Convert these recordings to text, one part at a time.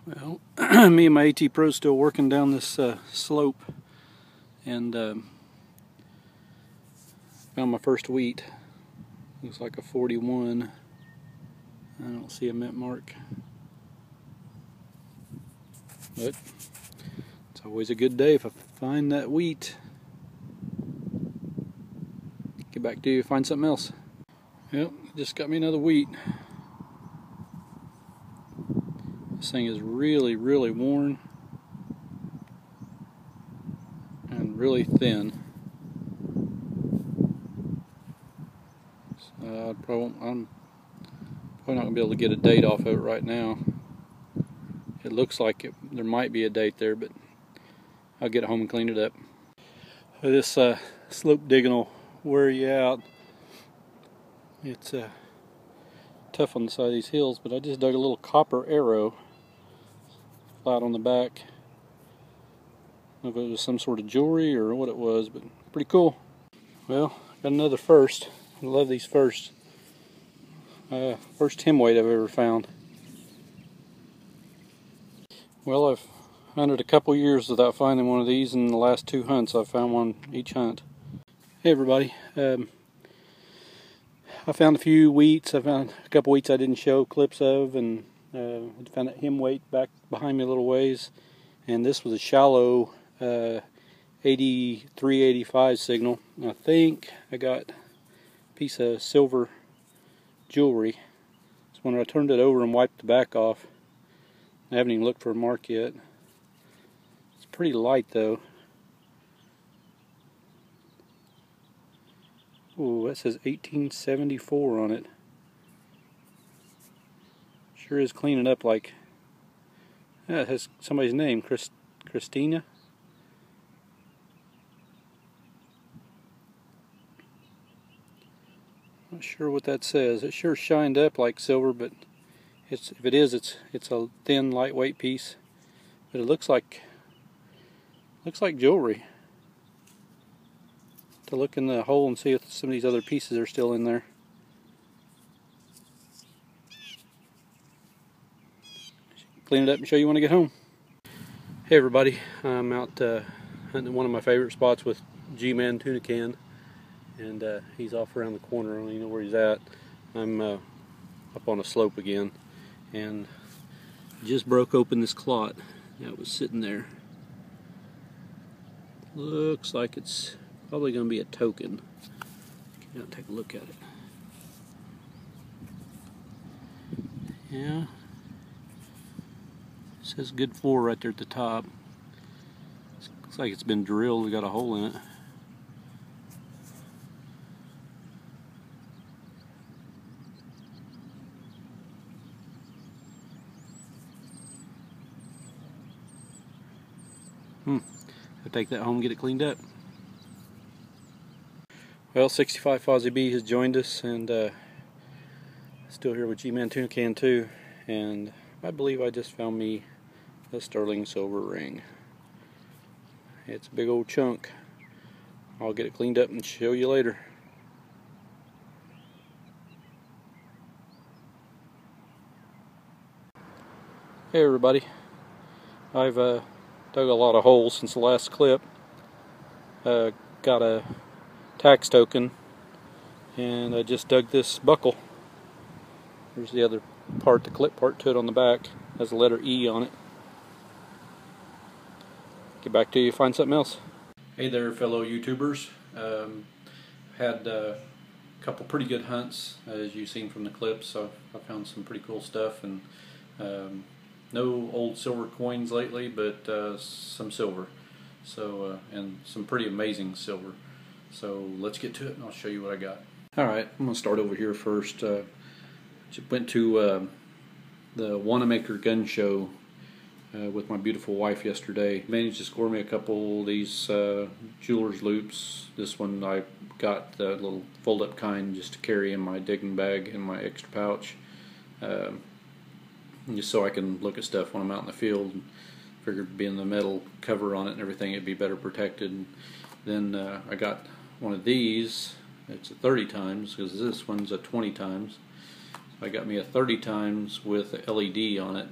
Well, me and my AT Pro still working down this slope, and found my first wheat. Looks like a 41. I don't see a mint mark, but it's always a good day if I find that wheat. Get back to you, find something else. Yep, just got me another wheat. This thing is really worn and really thin. So I'm probably not going to be able to get a date off of it right now. It looks like there might be a date there, but I'll get it home and clean it up. This slope digging will wear you out. It's tough on the side of these hills, but I just dug a little copper arrow flat on the back. I don't know if it was some sort of jewelry or what it was, but pretty cool. Well, got another first. I love these firsts. First hemweight I've ever found. Well, I've hunted a couple years without finding one of these. In the last 2 hunts I've found one each hunt. Hey everybody, I found a few wheats. I found a couple wheats I didn't show clips of, and I found that hemweight back behind me a little ways, and this was a shallow 8385 signal. I think I got a piece of silver jewelry. So when I turned it over and wiped the back off, I haven't even looked for a mark yet. It's pretty light though. Ooh, that says 1874 on it. Sure is cleaning up like... Yeah, it has somebody's name, Christina. Not sure what that says. It sure shined up like silver, but if it is, it's a thin, lightweight piece. But it looks like jewelry. To look in the hole and see if some of these other pieces are still in there. Clean it up and show you when I get home. Hey everybody, I'm out hunting one of my favorite spots with G-Man tuna can, and he's off around the corner. I don't even know where he's at. I'm up on a slope again, and just broke open this clot that was sitting there. Looks like it's probably going to be a token. Get out and take a look at it. Yeah. It says good 4 right there at the top. Looks like it's been drilled. We got a hole in it. I'll take that home and get it cleaned up. Well, 65 Fozzie B has joined us, and still here with G-Man Tuna Can 2, and I believe I just found me a sterling silver ring. It's a big old chunk. I'll get it cleaned up and show you later. Hey everybody, I've dug a lot of holes since the last clip. Got a tax token, and I just dug this buckle. There's the other part, the clip part to it on the back. Has the letter E on it. Get back to you, find something else. Hey there fellow YouTubers. Had a couple pretty good hunts, as you've seen from the clips. So I found some pretty cool stuff, and no old silver coins lately, but some silver. So and some pretty amazing silver. So let's get to it and I'll show you what I got. Alright, I'm going to start over here first. Just went to the Wanamaker gun show with my beautiful wife yesterday. Managed to score me a couple of these jeweler's loops. This one I got the little fold up kind just to carry in my digging bag in my extra pouch. Just so I can look at stuff when I'm out in the field. Figured being the metal cover on it and everything, it'd be better protected. And then I got one of these. It's a 30 times because this one's a 20 times. So I got me a 30 times with a LED on it.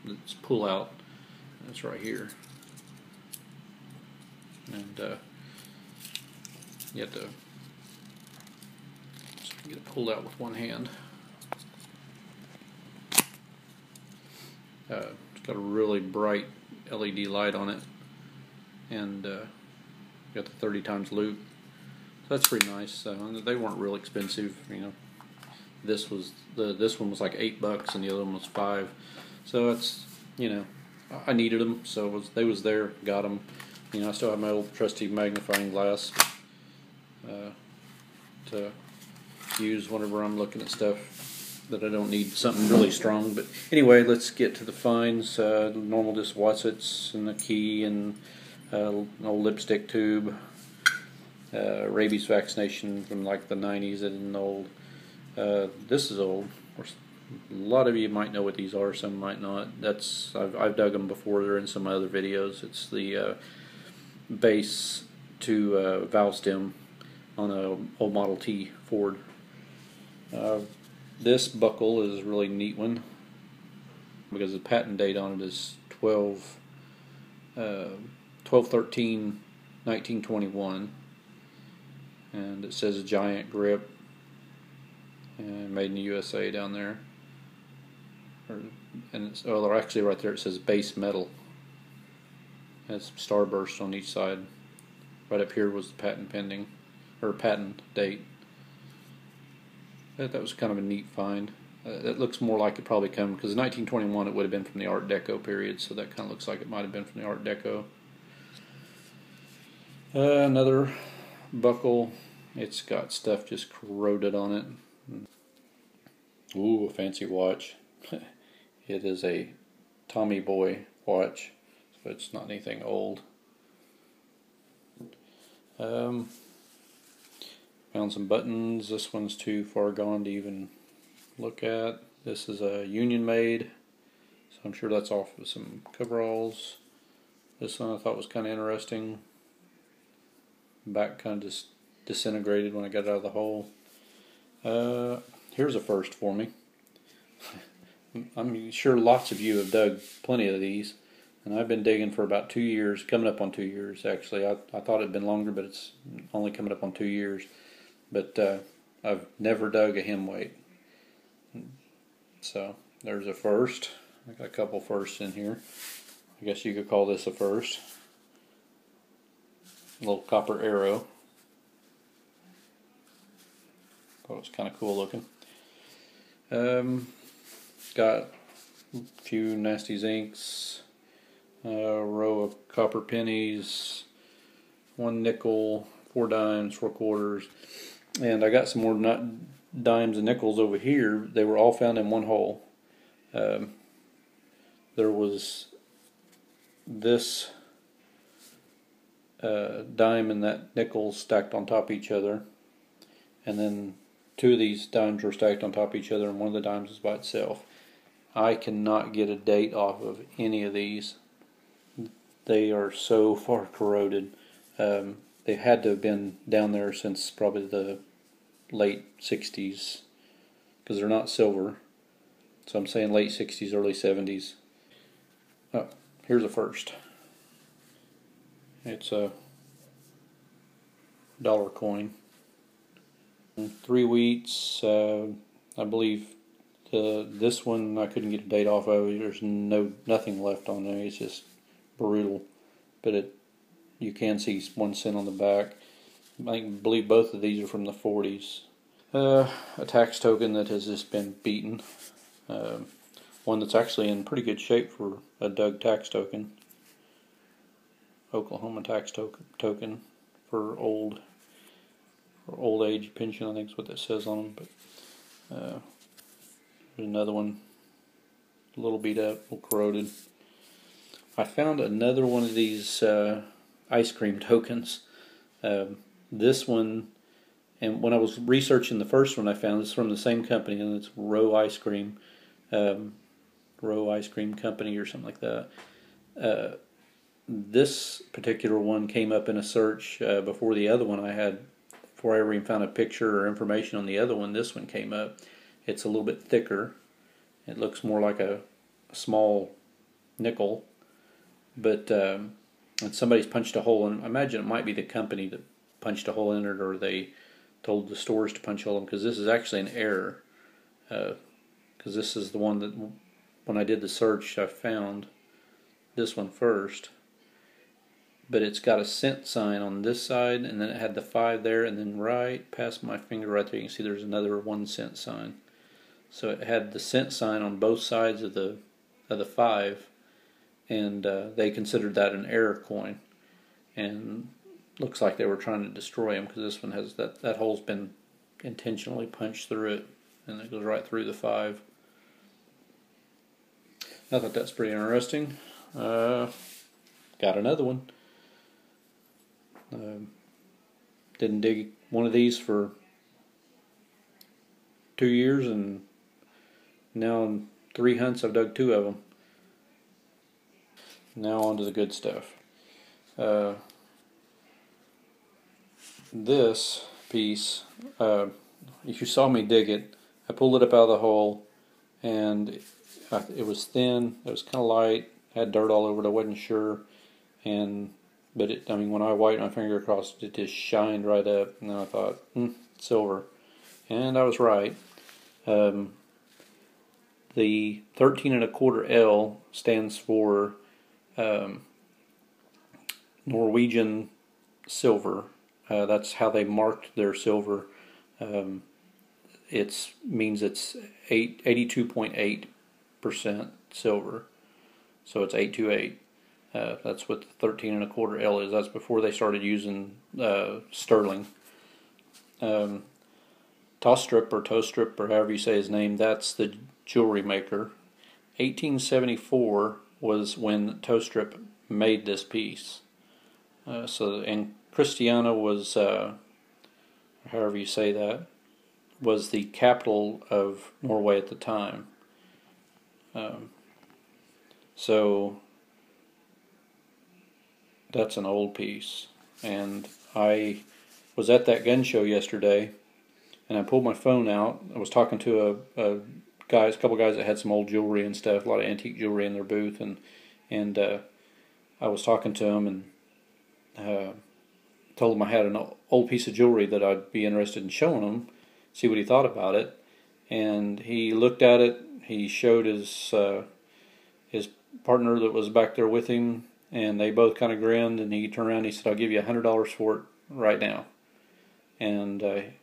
this pull out. It's right here, and you have to just get it pulled out with one hand. It's got a really bright LED light on it, and got the 30 times loop. So that's pretty nice. They weren't real expensive, you know. This one was like $8, and the other one was $5. So it's, you know, I needed them, so they was there, got them. You know, I still have my old trusty magnifying glass to use whenever I'm looking at stuff that I don't need something really strong. But anyway, let's get to the finds. Normal just Watsits and a key and an old lipstick tube. Rabies vaccination from like the 90s and old. This is old. A lot of you might know what these are, some might not. I've dug them before. They're in some other videos. It's the base to valve stem on a old Model T Ford. This buckle is a really neat one because the patent date on it is 12/13/1921, and it says a giant grip and made in the USA down there. And actually right there it says base metal. It has starburst on each side. Right up here was the patent pending, or patent date. That was kind of a neat find. That looks more like it probably come, because in 1921 it would have been from the Art Deco period, so that kind of looks like it might have been from the Art Deco. Another buckle. It's got stuff just corroded on it. Ooh, a fancy watch. It is a Tommy Boy watch, so it's not anything old. Found some buttons. This one's too far gone to even look at. This is a Union made, so I'm sure that's off of some coveralls. This one I thought was kind of interesting. Back kind of just disintegrated when I got it out of the hole. Here's a first for me. I'm sure lots of you have dug plenty of these, and I've been digging for about 2 years, coming up on 2 years actually. I thought it'd been longer, but it's only coming up on 2 years. But I've never dug a hem weight. So there's a first. I got a couple firsts in here. I guess you could call this a first. A little copper arrow. Thought it was kind of cool looking. Got a few nasty zincs, a row of copper pennies, 1 nickel, 4 dimes, 4 quarters, and I got some more dimes and nickels over here. They were all found in one hole. There was this dime and that nickel stacked on top of each other, and then 2 of these dimes were stacked on top of each other, and one of the dimes was by itself. I cannot get a date off of any of these. They are so far corroded. They had to have been down there since probably the late 60s, because they're not silver. So I'm saying late 60s, early 70s. Oh, here's a first. It's a dollar coin. 3 wheats, I believe. This one I couldn't get a date off of. There's nothing left on there. It's just brutal. But you can see 1 cent on the back. I believe both of these are from the 40s. A tax token that has just been beaten. One that's actually in pretty good shape for a dug tax token. Oklahoma tax token for old age pension, I think is what that says on them. But there's another one, a little beat up, a little corroded. I found another one of these ice cream tokens. This one, and when I was researching the first one I found, it's from the same company, and it's Row Ice Cream Company or something like that. This particular one came up in a search before the other one I had. Before I ever even found a picture or information on the other one, this one came up. It's a little bit thicker. It looks more like a small nickel, but and somebody's punched a hole in. I imagine it might be the company that punched a hole in it, or they told the stores to punch a hole in, because this is actually an error. Because this is the one that, when I did the search, I found this one first. But it's got a cent sign on this side, and then it had the 5 there, and then right past my finger right there, you can see there's another 1 cent sign. So it had the cent sign on both sides of the 5, and they considered that an error coin. And looks like they were trying to destroy them, because this one has that hole's been intentionally punched through it, and it goes right through the 5. I thought that's pretty interesting. Got another one. Didn't dig one of these for 2 years, and now in 3 hunts I've dug 2 of them. Now on to the good stuff. This piece, if you saw me dig it, I pulled it up out of the hole, and it was thin, it was kind of light, had dirt all over it, I wasn't sure, but when I wiped my finger across it, it just shined right up, and then I thought, silver. And I was right. The 13 1/4 L stands for Norwegian Silver. That's how they marked their silver. It means it's 82.8% silver. So it's 828. That's what the 13 1/4 L is. That's before they started using sterling. Tostrup or however you say his name, that's the jewelry maker. 1874 was when Tostrup made this piece. And Christiania was, however you say that, was the capital of Norway at the time. So that's an old piece. And I was at that gun show yesterday, and I pulled my phone out. I was talking to a couple guys that had some old jewelry and stuff, a lot of antique jewelry in their booth, and I was talking to them and told him I had an old piece of jewelry that I'd be interested in showing him, see what he thought about it. And he looked at it. He showed his partner that was back there with him, and they both kind of grinned. And he turned around and he said, "I'll give you $100 for it right now." And I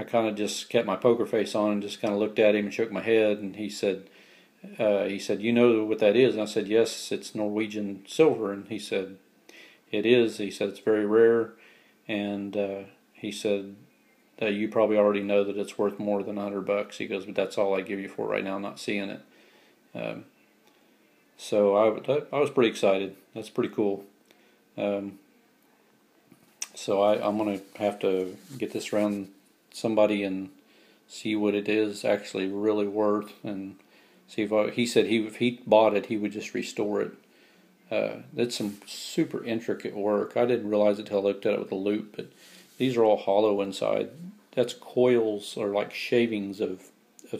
kind of just kept my poker face on and just kind of looked at him and shook my head. And he said, "You know what that is?" And I said, "Yes, it's Norwegian silver." And he said, "It is." He said, "It's very rare." And he said, "You probably already know that it's worth more than $100. He goes, "But that's all I give you for it right now. I'm not seeing it." So I was pretty excited. That's pretty cool. So I'm going to have to get this around somebody and see what it is actually really worth, and see if he said if he bought it, he would just restore it. That's some super intricate work. I didn't realize it until I looked at it with a loupe, but these are all hollow inside. That's coils, or like shavings of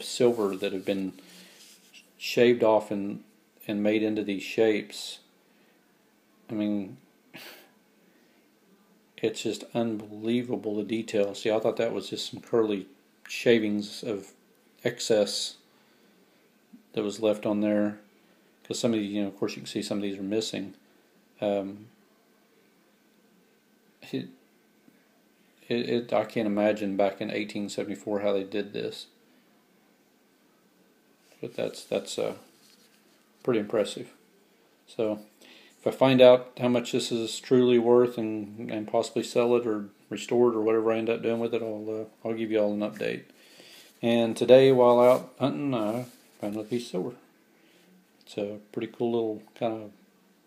silver that have been shaved off and made into these shapes. I mean, it's just unbelievable, the detail. See, I thought that was just some curly shavings of excess that was left on there. Because some of these, of course, you can see some of these are missing. I can't imagine back in 1874 how they did this. But that's pretty impressive. So if I find out how much this is truly worth and possibly sell it or restore it or whatever I end up doing with it, I'll give you all an update. And today, while out hunting, I found a piece of silver. It's a pretty cool little kind of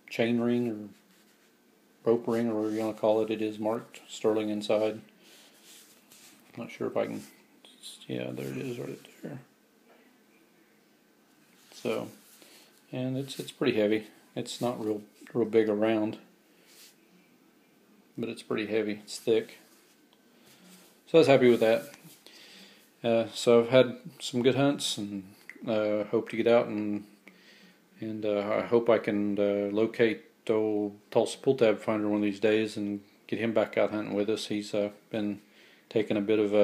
chain ring or rope ring, or whatever you want to call it. It is marked sterling inside. I'm not sure if I can. Yeah, there it is right there. So, and it's pretty heavy. It's not real big around, but it's pretty heavy. It's thick. So I was happy with that. So I've had some good hunts, and hope to get out and And I hope I can locate old Tulsa Pull Tab Finder one of these days and get him back out hunting with us. He's been taking a bit of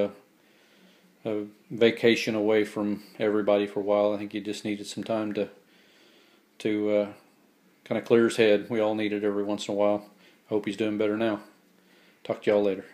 a vacation away from everybody for a while. I think he just needed some time to kind of clear his head. We all need it every once in a while. Hope he's doing better now. Talk to y'all later.